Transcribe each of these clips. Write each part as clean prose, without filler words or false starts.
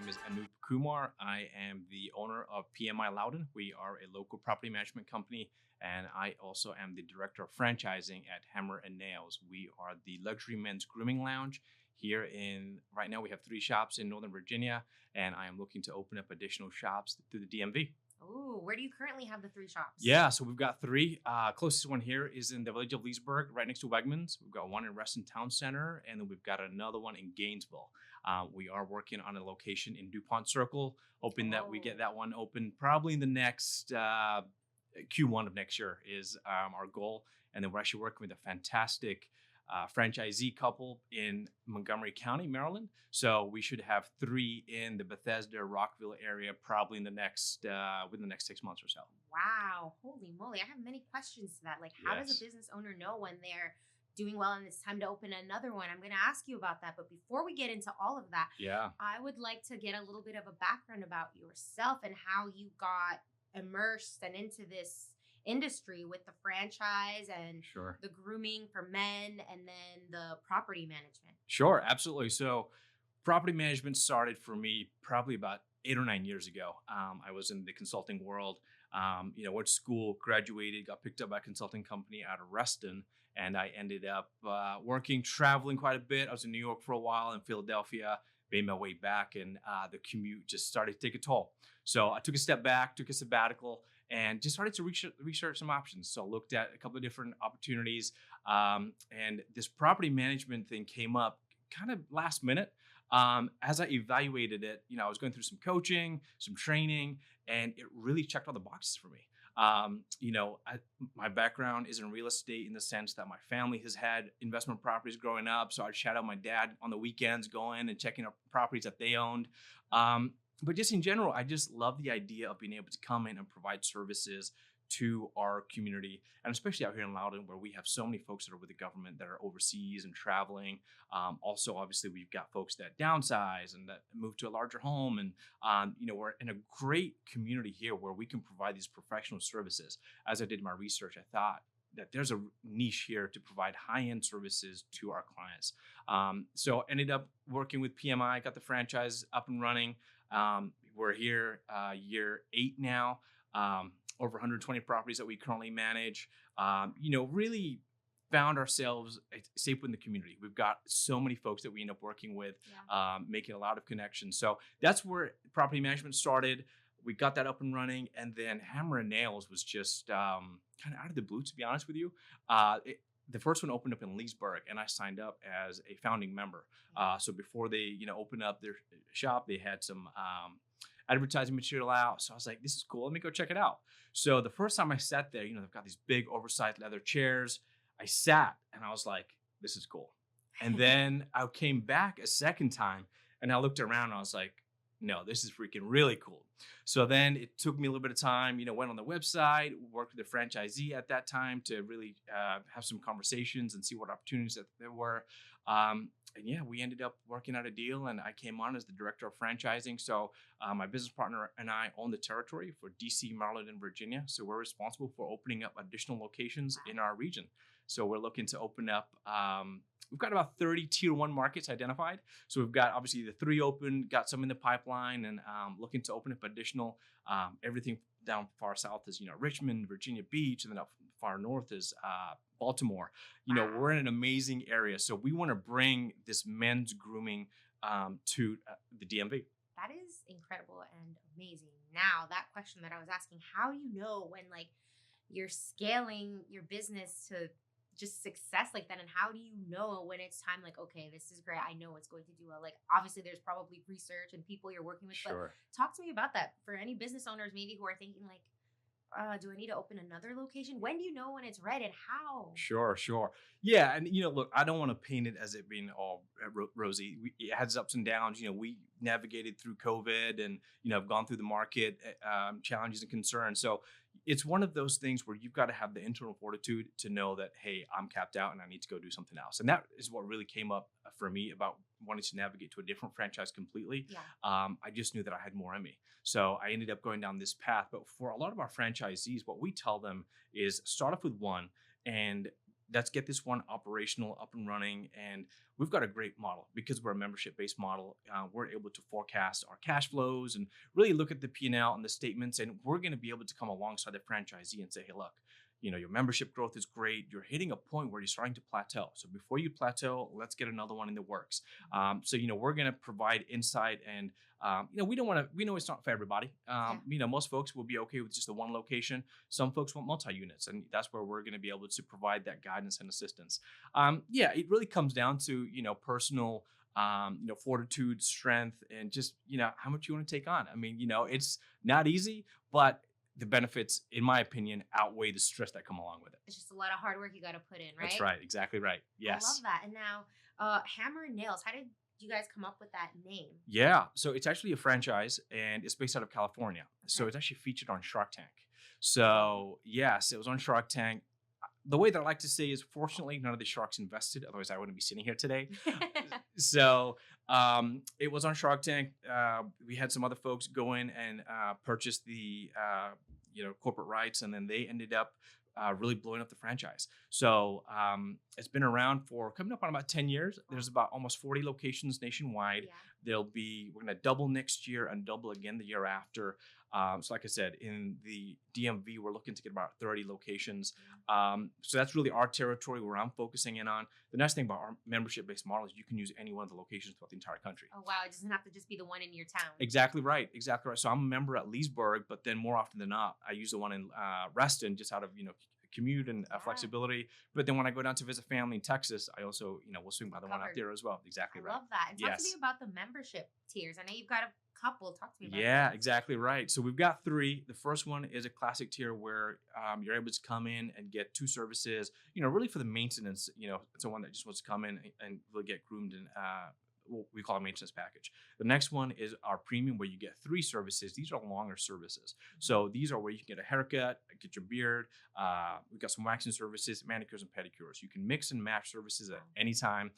is Anup Kumar. I am the owner of PMI Loudon. We are a local property management company, and I also am the director of franchising at Hammer and Nails. We are the luxury men's grooming lounge here right now we have 3 shops in Northern Virginia, and I am looking to open up additional shops through the DMV. Oh, where do you currently have the 3 shops? Yeah, so we've got 3. Closest one here is in the village of Leesburg, right next to Wegmans. We've got one in Reston Town Center, and then we've got another one in Gainesville. We are working on a location in DuPont Circle, hoping that we get that one open probably in the next Q1 of next year is our goal. And then we're actually working with a fantastic franchisee couple in Montgomery County, Maryland. So we should have 3 in the Bethesda, Rockville area, probably in the next within the next 6 months or so. Wow, holy moly! I have many questions to that. Like, how does a business owner know when they're doing well and it's time to open another one? I'm going to ask you about that, but before we get into all of that, I would like to get a little bit of a background about yourself and how you got immersed and into this industry with the franchise and the grooming for men and then the property management. Sure, absolutely. So property management started for me probably about 8 or 9 years ago. I was in the consulting world, went to school, graduated, got picked up by a consulting company out of Reston, and I ended up traveling quite a bit. I was in New York for a while, in Philadelphia, made my way back, and the commute just started to take a toll. So I took a step back, took a sabbatical, and just started to research some options. So I looked at a couple of different opportunities, and this property management thing came up kind of last minute. As I evaluated it, I was going through some coaching, some training, and it really checked all the boxes for me. My background is in real estate in the sense that my family has had investment properties growing up. So I'd shout out my dad on the weekends going and checking out properties that they owned. But just in general, I just love the idea of being able to come in and provide services to our community, and especially out here in Loudoun, where we have so many folks that are with the government that are overseas and traveling. Also, obviously, we've got folks that downsize and that move to a larger home, and we're in a great community here where we can provide these professional services. As I did my research, I thought that there's a niche here to provide high-end services to our clients. So ended up working with PMI, got the franchise up and running. We're here year 8 now. Over 120 properties that we currently manage. Really found ourselves safe in the community. We've got so many folks that we end up working with, making a lot of connections. So that's where property management started. We got that up and running, and then Hammer and Nails was just kind of out of the blue, to be honest with you. The first one opened up in Leesburg, and I signed up as a founding member. So before they, opened up their shop, they had some advertising material out. So I was like, this is cool. Let me go check it out. So the first time I sat there, they've got these big oversized leather chairs. I sat and I was like, this is cool. And then I came back a second time and I looked around and I was like, no, this is freaking really cool. So then it took me a little bit of time, went on the website, worked with the franchisee at that time to really have some conversations and see what opportunities that there were. We ended up working out a deal, and I came on as the director of franchising. So my business partner and I own the territory for DC, Maryland, and Virginia. So we're responsible for opening up additional locations in our region. So we're looking to open up, we've got about 30 tier 1 markets identified. So we've got obviously the 3 open, got some in the pipeline, and looking to open up additional, everything down far south is, Richmond, Virginia Beach, and then up far north is Baltimore. We're in an amazing area. So we want to bring this men's grooming to the DMV. That is incredible and amazing. Now, that question that I was asking, how do you know when you're scaling your business to just success like that, and how do you know when it's time, okay, this is great, I know it's going to do well? Obviously there's probably research and people you're working with, but talk to me about that for any business owners maybe who are thinking do I need to open another location? When do you know when it's right, and how? Sure. Yeah. And, look, I don't want to paint it as it being all rosy. It has ups and downs. We navigated through COVID and, have gone through the market challenges and concerns. So it's one of those things where you've got to have the internal fortitude to know that, hey, I'm capped out and I need to go do something else. And that is what really came up for me about wanting to navigate to a different franchise completely. I just knew that I had more in me. So I ended up going down this path. But for a lot of our franchisees, what we tell them is start off with one and let's get this one operational, up and running. And we've got a great model because we're a membership-based model. We're able to forecast our cash flows and really look at the P&L and the statements. And we're going to be able to come alongside the franchisee and say, hey, look, your membership growth is great. You're hitting a point where you're starting to plateau. So before you plateau, let's get another one in the works. So, we're going to provide insight and, we know it's not for everybody. Most folks will be okay with just the one location. Some folks want multi-units, and that's where we're going to be able to provide that guidance and assistance. It really comes down to, personal, fortitude, strength, and just, how much you want to take on. I mean, it's not easy, but the benefits, in my opinion, outweigh the stress that come along with it. It's just a lot of hard work you got to put in, right? That's right. Exactly right. Yes. I love that. And now, Hammer and Nails, how did you guys come up with that name? Yeah. So it's actually a franchise, and it's based out of California. Okay. So it's actually featured on Shark Tank. So yes, it was on Shark Tank. The way that I like to say is, fortunately, none of the sharks invested. Otherwise, I wouldn't be sitting here today. So it was on Shark Tank. We had some other folks go in and purchase the corporate rights, and then they ended up really blowing up the franchise. So it's been around for coming up on about 10 years. There's about almost 40 locations nationwide. Yeah. We're going to double next year and double again the year after. So like I said, in the DMV, we're looking to get about 30 locations. So that's really our territory where I'm focusing in on. The nice thing about our membership-based model is you can use any one of the locations throughout the entire country. Oh, wow. It doesn't have to just be the one in your town. Exactly right. Exactly right. So I'm a member at Leesburg, but then more often than not, I use the one in Reston just out of, commute and flexibility. But then when I go down to visit family in Texas, I also, we'll swing by the one out there as well. Exactly right. I love that. And talk to me about the membership tiers. I know you've got a couple. Talk to me about that. Exactly right. So we've got 3. The first one is a classic tier where you're able to come in and get 2 services, really for the maintenance, someone that just wants to come in and really get groomed and what we call a maintenance package. The next one is our premium, where you get 3 services. These are longer services. So these are where you can get a haircut, get your beard. We've got some waxing services, manicures and pedicures. You can mix and match services at any time.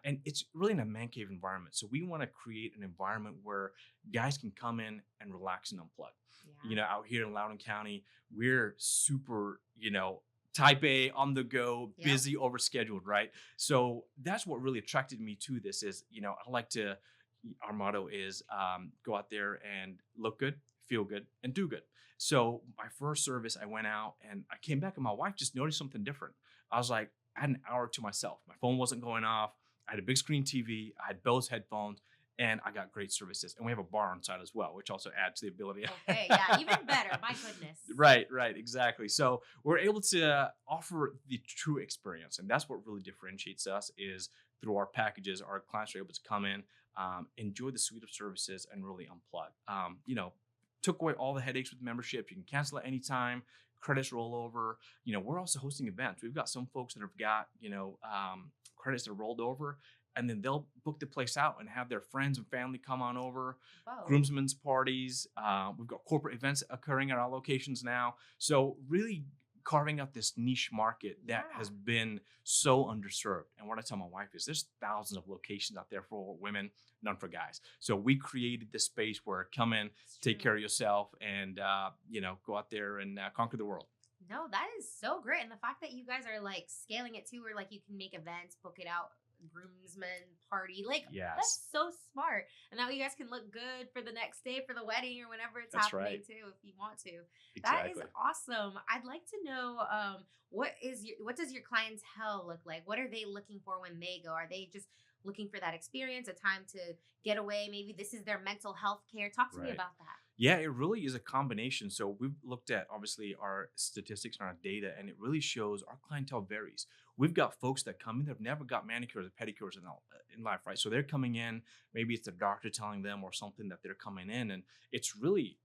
And it's really in a man cave environment. So we want to create an environment where guys can come in and relax and unplug. Yeah. Out here in Loudoun County, we're super, type A, on the go, busy, overscheduled, right? So that's what really attracted me to this is, our motto is go out there and look good, feel good, and do good. So my first service, I went out and I came back and my wife just noticed something different. I was like, I had an hour to myself. My phone wasn't going off. I had a big screen TV. I had Bose headphones. And I got great services. And we have a bar on site as well, which also adds to the ability. Okay, yeah, even better. My goodness. Right, exactly. So we're able to offer the true experience. And that's what really differentiates us is through our packages, our clients are able to come in, enjoy the suite of services, and really unplug. Took away all the headaches with membership. You can cancel at any time. Credits roll over. We're also hosting events. We've got some folks that have got, credits that are rolled over. And then they'll book the place out and have their friends and family come on over. Whoa. Groomsmen's parties. We've got corporate events occurring at our locations now. So really carving out this niche market that has been so underserved. And what I tell my wife is there's thousands of locations out there for women, none for guys. So we created this space where come in, take care of yourself, and go out there and conquer the world. No, that is so great. And the fact that you guys are like scaling it too, where like you can make events, book it out, groomsmen party, that's so smart. And now you guys can look good for the next day for the wedding or whenever it's happening too, if you want to. Exactly. That is awesome. I'd like to know what does your clientele look like? What are they looking for when they go? Are they just looking for that experience, a time to get away? Maybe this is their mental health care. Talk to me about that. Yeah, it really is a combination. So we've looked at obviously our statistics and our data, and it really shows our clientele varies. We've got folks that come in that have never got manicures or pedicures in life, right? So they're coming in, maybe it's the doctor telling them or something that they're coming in, and it's really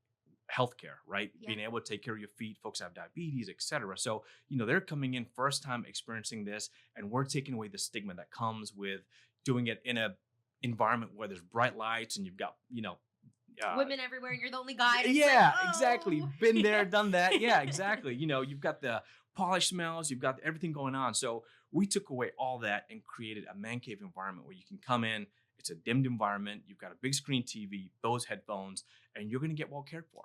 healthcare, right? Yeah. Being able to take care of your feet. Folks have diabetes, etc. So, they're coming in first time experiencing this, and we're taking away the stigma that comes with doing it in a environment where there's bright lights and you've got, women everywhere and you're the only guy. Yeah, exactly. Been there, done that. Yeah, exactly. You've got the polished smells, you've got everything going on. So we took away all that and created a man cave environment where you can come in. It's a dimmed environment. You've got a big screen TV, those headphones, and you're going to get well cared for.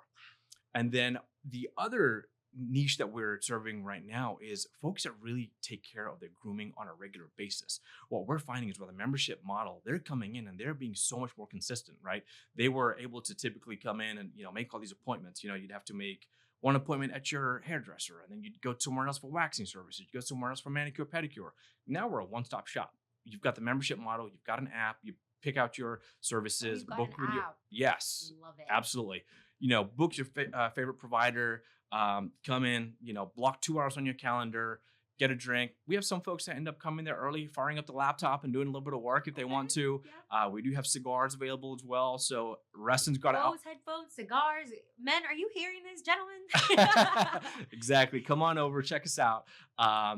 And then the other niche that we're serving right now is folks that really take care of their grooming on a regular basis. What we're finding is with a membership model, they're coming in and they're being so much more consistent, right? They were able to typically come in and, make all these appointments. You'd have to make one appointment at your hairdresser, and then you'd go somewhere else for waxing services. You'd go somewhere else for manicure, pedicure. Now we're a one-stop shop. You've got the membership model. You've got an app. You pick out your services. You've got Book an video. app. Yes, Love it. absolutely. Book your favorite provider. Come in. Block 2 hours on your calendar. Get a drink. We have some folks that end up coming there early, firing up the laptop and doing a little bit of work if they want to. Yeah. We do have cigars available as well. So Reston's got Clothes, headphones, cigars. Men, are you hearing this, gentlemen? Exactly. Come on over, check us out.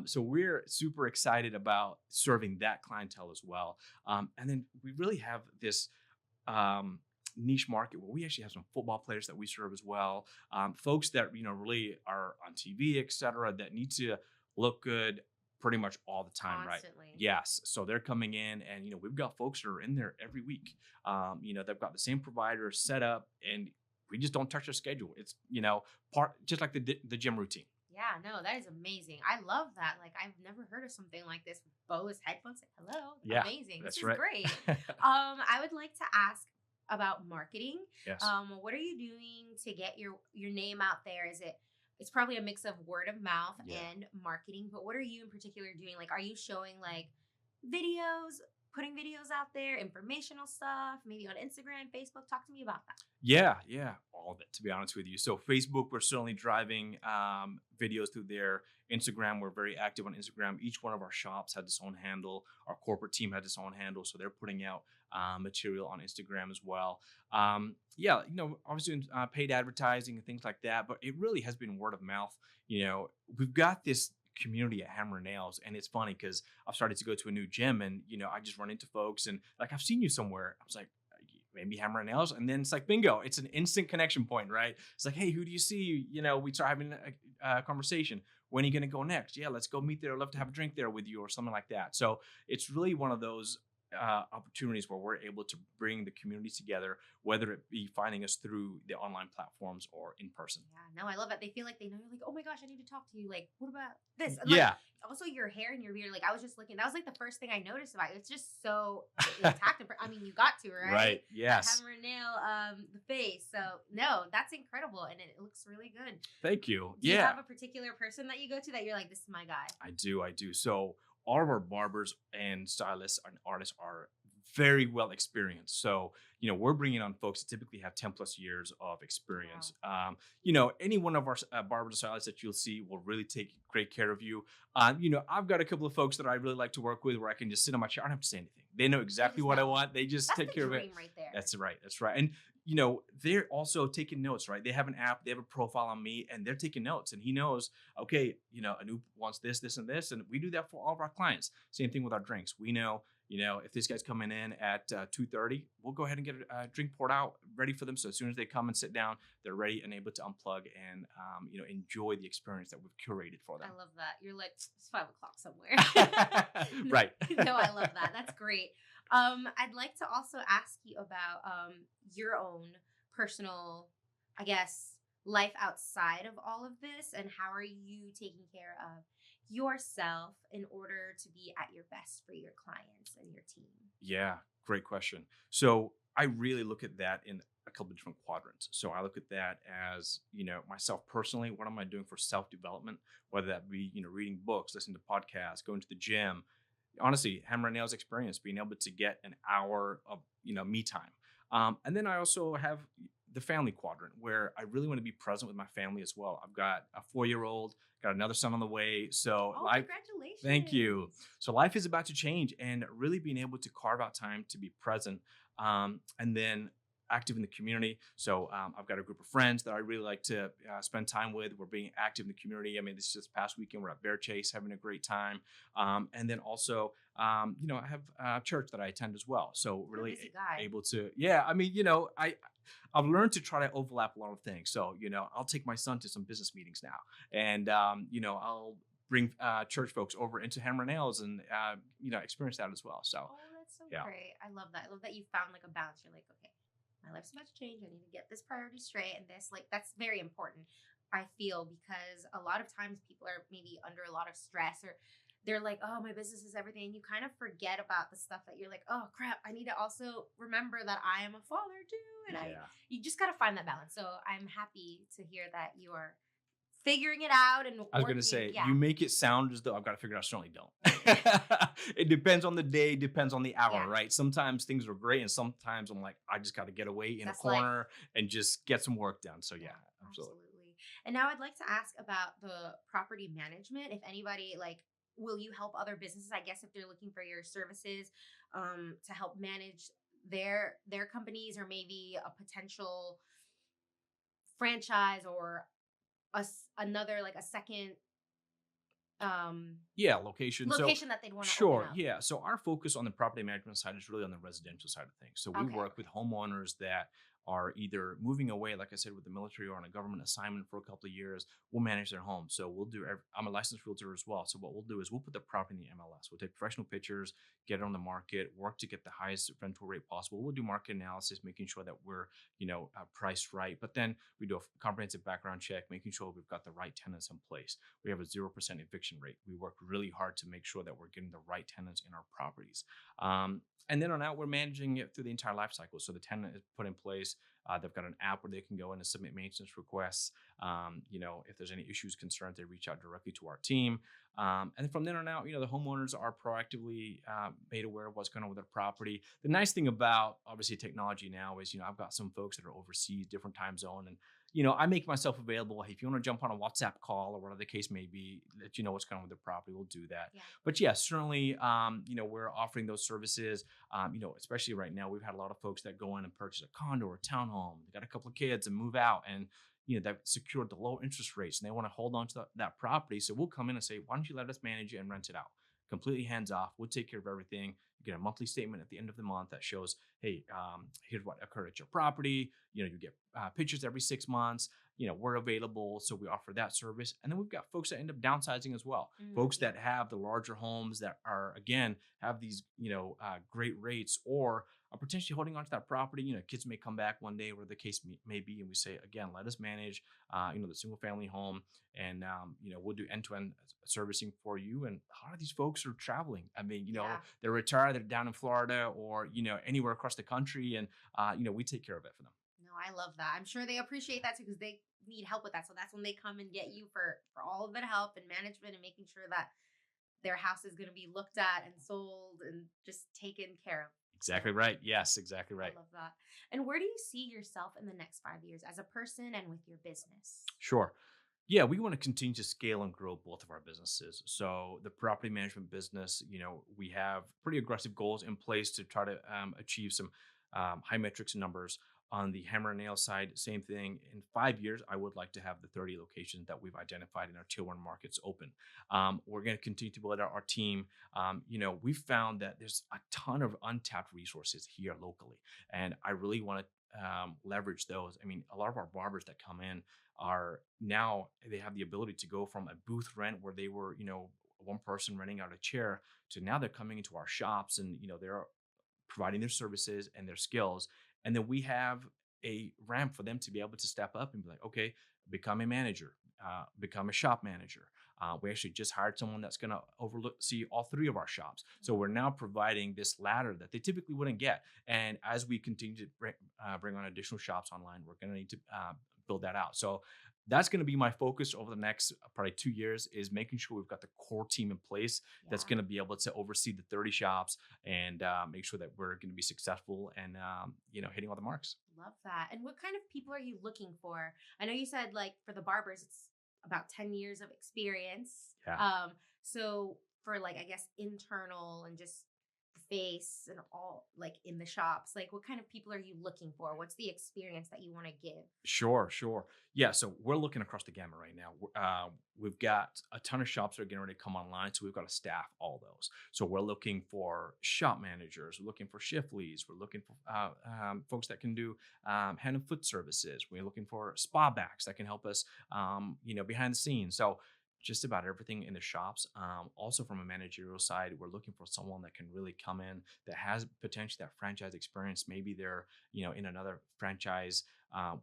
So we're super excited about serving that clientele as well. And then we really have this niche market where we actually have some football players that we serve as well. Folks that really are on TV, etc., that need to look good pretty much all the time, Constantly. right? Yes. So they're coming in, and we've got folks that are in there every week. They've got the same provider set up, and we just don't touch their schedule. It's part just like the gym routine. Yeah, no, that is amazing. I love that. Like, I've never heard of something like this. Bose headphones. Hello. Yeah, amazing. that's This right. is great. I would like to ask about marketing. Yes. What are you doing to get your name out there? It's probably a mix of word of mouth and marketing, but what are you in particular doing? Like, are you showing like videos, putting videos out there, informational stuff, maybe on Instagram, Facebook? Talk to me about that. Yeah, all of it, to be honest with you. So Facebook, we're certainly driving videos through there. Instagram, we're very active on Instagram. Each one of our shops had its own handle. Our corporate team had its own handle, so they're putting out material on Instagram as well. Obviously paid advertising and things like that, but it really has been word of mouth. We've got this community at Hammer Nails, and it's funny because I've started to go to a new gym, and I just run into folks and like, I've seen you somewhere. I was like, maybe Hammer Nails, and then it's like bingo, it's an instant connection point, right? It's like, hey, who do you see? We start having a conversation. When are you going to go next? Yeah, let's go meet there. I'd love to have a drink there with you or something like that. So it's really one of those opportunities where we're able to bring the community together, whether it be finding us through the online platforms or in person. Yeah, no, I love it. They feel like they know. You're like, oh my gosh, I need to talk to you. Like, what about this? And Yeah. Also, your hair and your beard. Like, I was just looking. That was like the first thing I noticed about it. It's just so intact. I mean, you got to, right? Right. Yes. Hammer nail, the face. So no, that's incredible, and it looks really good. Thank you. Do you have a particular person that you go to that you're like, this is my guy? I do. So all of our barbers and stylists and artists are very well experienced. So, we're bringing on folks that typically have 10 plus years of experience. Wow. Any one of our barbers and stylists that you'll see will really take great care of you. I've got a couple of folks that I really like to work with where I can just sit on my chair. I don't have to say anything. They know exactly what I want. They just take care of it. Right there. That's right. And, they're also taking notes, right? They have an app, they have a profile on me, and they're taking notes. And he knows, okay, Anup wants this, this, and this. And we do that for all of our clients. Same thing with our drinks. We know, if this guy's coming in at 2:30, we'll go ahead and get a drink poured out ready for them. So as soon as they come and sit down, they're ready and able to unplug and, enjoy the experience that we've curated for them. I love that. You're like, it's 5 o'clock somewhere. Right. No, I love that. That's great. I'd like to also ask you about your own personal, I guess, life outside of all of this, and how are you taking care of yourself in order to be at your best for your clients and your team? Yeah, great question. So I really look at that in a couple of different quadrants. So I look at that as, myself personally, what am I doing for self-development, whether that be, reading books, listening to podcasts, going to the gym. Honestly, Hammer and Nails experience, being able to get an hour of, me time. And then I also have the family quadrant where I really want to be present with my family as well. I've got a 4-year-old, got another son on the way. So congratulations. Thank you. So life is about to change, and really being able to carve out time to be present. And then active in the community. So I've got a group of friends that I really like to spend time with. We're being active in the community. I mean, this past weekend, we're at Bear Chase having a great time. And then also, I have a church that I attend as well. So really able to, I've learned to try to overlap a lot of things. So, I'll take my son to some business meetings now, and, I'll bring church folks over into Hammer Nails and, experience that as well. So, that's so great. I love that. I love that you found like a balance. You're like, okay, my life's about to change. I need to get this priority straight, and this, like, that's very important. I feel, because a lot of times people are maybe under a lot of stress, or they're like, oh, my business is everything. And you kind of forget about the stuff that you're like, oh crap, I need to also remember that I am a father too. And Yeah. you just got to find that balance. So I'm happy to hear that you are figuring it out and I was gonna working. say, Yeah. you make it sound as though I've got to figure it out. I certainly don't. It depends on the day, depends on the hour, Yeah. right? Sometimes things are great, and sometimes I'm like, I just got to get away in a That's life. corner and just get some work done. So yeah, Yeah, absolutely. absolutely. And now I'd like to ask about the property management. If anybody, like, will you help other businesses? I guess if they're looking for your services, to help manage their companies, or maybe a potential franchise, or another, like a second um Yeah, location. So location that they'd want to open sure, up. yeah. So our focus on the property management side is really on the residential side of things. So we Okay, work with okay. homeowners that are either moving away, like I said, with the military or on a government assignment for a couple of years. We'll manage their home. So we'll do. I'm a licensed realtor as well. So what we'll do is we'll put the property in the MLS. We'll take professional pictures, get it on the market, work to get the highest rental rate possible. We'll do market analysis, making sure that we're priced right. But then we do a comprehensive background check, making sure we've got the right tenants in place. We have a 0% eviction rate. We work really hard to make sure that we're getting the right tenants in our properties. And then on out, we're managing it through the entire life cycle. So the tenant is put in place. They've got an app where they can go in and submit maintenance requests. If there's any issues, concerns, they reach out directly to our team. And then from then on out, the homeowners are proactively made aware of what's going on with their property. The nice thing about obviously technology now is, I've got some folks that are overseas, different time zone, and I make myself available. Hey, if you want to jump on a WhatsApp call or whatever the case may be, let you know what's going on with the property, we'll do that. Yeah. But yeah, certainly, we're offering those services. Especially right now, we've had a lot of folks that go in and purchase a condo or a townhome. They got a couple of kids and move out, and they've secured the low interest rates, and they want to hold on to that property. So we'll come in and say, why don't you let us manage it and rent it out? Completely hands off. We'll take care of everything. You get a monthly statement at the end of the month that shows, hey, here's what occurred at your property. You get pictures every 6 months. We're available, so we offer that service. And then we've got folks that end up downsizing as well. Folks Yeah. that have the larger homes that are, again, have these great rates, or are potentially holding on to that property. Kids may come back one day, where the case may be, and we say, again, let us manage the single family home, and we'll do end-to-end servicing for you. And a lot of these folks are traveling. I mean, Yeah. they're retired, they're down in Florida, or anywhere across the country, and we take care of it for them. No, I love that. I'm sure they appreciate that too, because they need help with that. So that's when they come and get you for all of that help and management, and making sure that their house is going to be looked at and sold and just taken care of. Exactly So right. Yes, exactly I right. love that. And where do you see yourself in the next 5 years as a person and with your business? Sure. Yeah, we want to continue to scale and grow both of our businesses. So the property management business, we have pretty aggressive goals in place to try to achieve some high metrics and numbers. On the hammer and nail side, same thing. In 5 years, I would like to have the 30 locations that we've identified in our tier one markets open. We're going to continue to build out our team. We've found that there's a ton of untapped resources here locally, and I really want to leverage those. I mean, a lot of our barbers that come in are now, they have the ability to go from a booth rent where they were, one person renting out a chair, to now they're coming into our shops, and they're providing their services and their skills. And then we have a ramp for them to be able to step up and be like, okay, become a manager, become a shop manager. We actually just hired someone that's going to see all three of our shops. So we're now providing this ladder that they typically wouldn't get. And as we continue to bring on additional shops online, we're going to need to build that out. So that's going to be my focus over the next probably 2 years, is making sure we've got the core team in place that's Yeah. going to be able to oversee the 30 shops, and make sure that we're going to be successful and hitting all the marks. Love that. And what kind of people are you looking for? I know you said, like, for the barbers, it's about 10 years of experience. Yeah. So for, like, I guess internal and just the face and all, like, in the shops, like, what kind of people are you looking for? What's the experience that you want to give? Sure, sure. Yeah, so we're looking across the gamut right now. We've got a ton of shops that are getting ready to come online, so we've got to staff all those. So we're looking for shop managers, we're looking for shift leads, we're looking for folks that can do hand and foot services. We're looking for spa backs that can help us, behind the scenes. So just about everything in the shops. Also, from a managerial side, we're looking for someone that can really come in that has potentially that franchise experience. Maybe they're in another franchise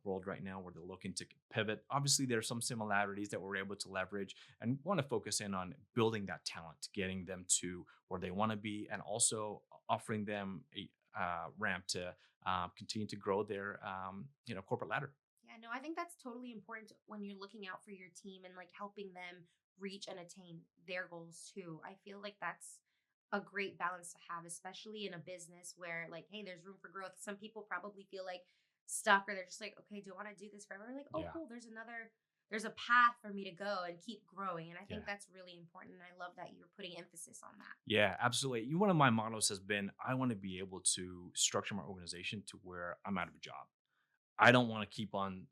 world right now where they're looking to pivot. Obviously, there's some similarities that we're able to leverage and want to focus in on building that talent, getting them to where they want to be, and also offering them a ramp to continue to grow their corporate ladder. Yeah, no, I think that's totally important when you're looking out for your team and like helping them reach and attain their goals too. I feel like that's a great balance to have, especially in a business where like, hey, there's room for growth. Some people probably feel like stuck or they're just like, okay, do I want to do this forever? Like, oh, Yeah, cool, there's a path for me to go and keep growing. And I think yeah. that's really important. And I love that you're putting emphasis on that. Yeah, absolutely. One of my mottos has been I want to be able to structure my organization to where I'm out of a job. I don't want to keep on,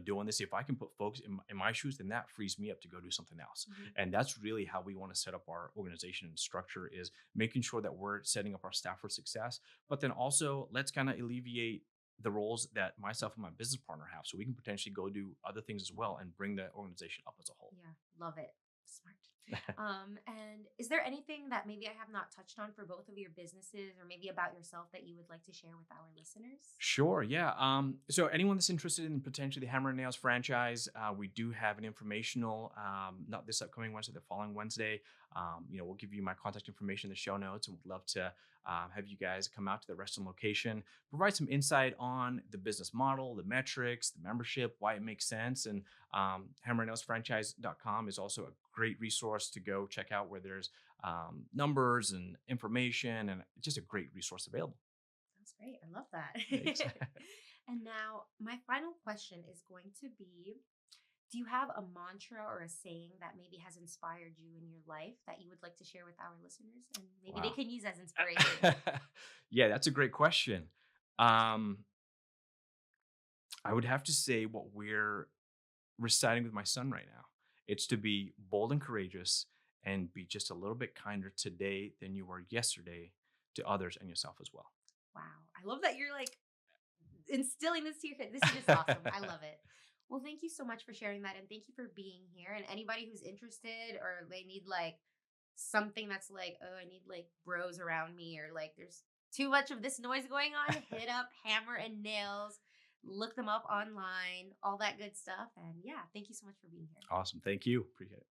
doing this. If I can put folks in my shoes, then that frees me up to go do something else. Mhm. And that's really how we want to set up our organization and structure is making sure that we're setting up our staff for success. But then also let's kind of alleviate the roles that myself and my business partner have so we can potentially go do other things as well and bring the organization up as a whole. Yeah, love it. Smart. And is there anything that maybe I have not touched on for both of your businesses or maybe about yourself that you would like to share with our listeners? Sure. Yeah. So anyone that's interested in potentially the Hammer and Nails franchise, we do have an informational, not this upcoming Wednesday, the following Wednesday. We'll give you my contact information in the show notes, and we'd love to have you guys come out to the Reston location, provide some insight on the business model, the metrics, the membership, why it makes sense. And hammerandnailsfranchise.com is also a great resource to go check out where there's numbers and information and just a great resource available. Sounds great. I love that. Thanks. And now, my final question is going to be, do you have a mantra or a saying that maybe has inspired you in your life that you would like to share with our listeners? And maybe they Wow. can use as inspiration. Yeah, that's a great question. Um, I would have to say what we're reciting with my son right now. It's to be bold and courageous and be just a little bit kinder today than you were yesterday to others and yourself as well. Wow. I love that you're like instilling this to your kid. This is just awesome. I love it. Well, thank you so much for sharing that. And thank you for being here. And anybody who's interested or they need like something that's like, oh, I need like bros around me or like there's too much of this noise going on, hit up Hammer and Nails, look them up online, all that good stuff. And yeah, thank you so much for being here. Awesome. Thank you. Appreciate it.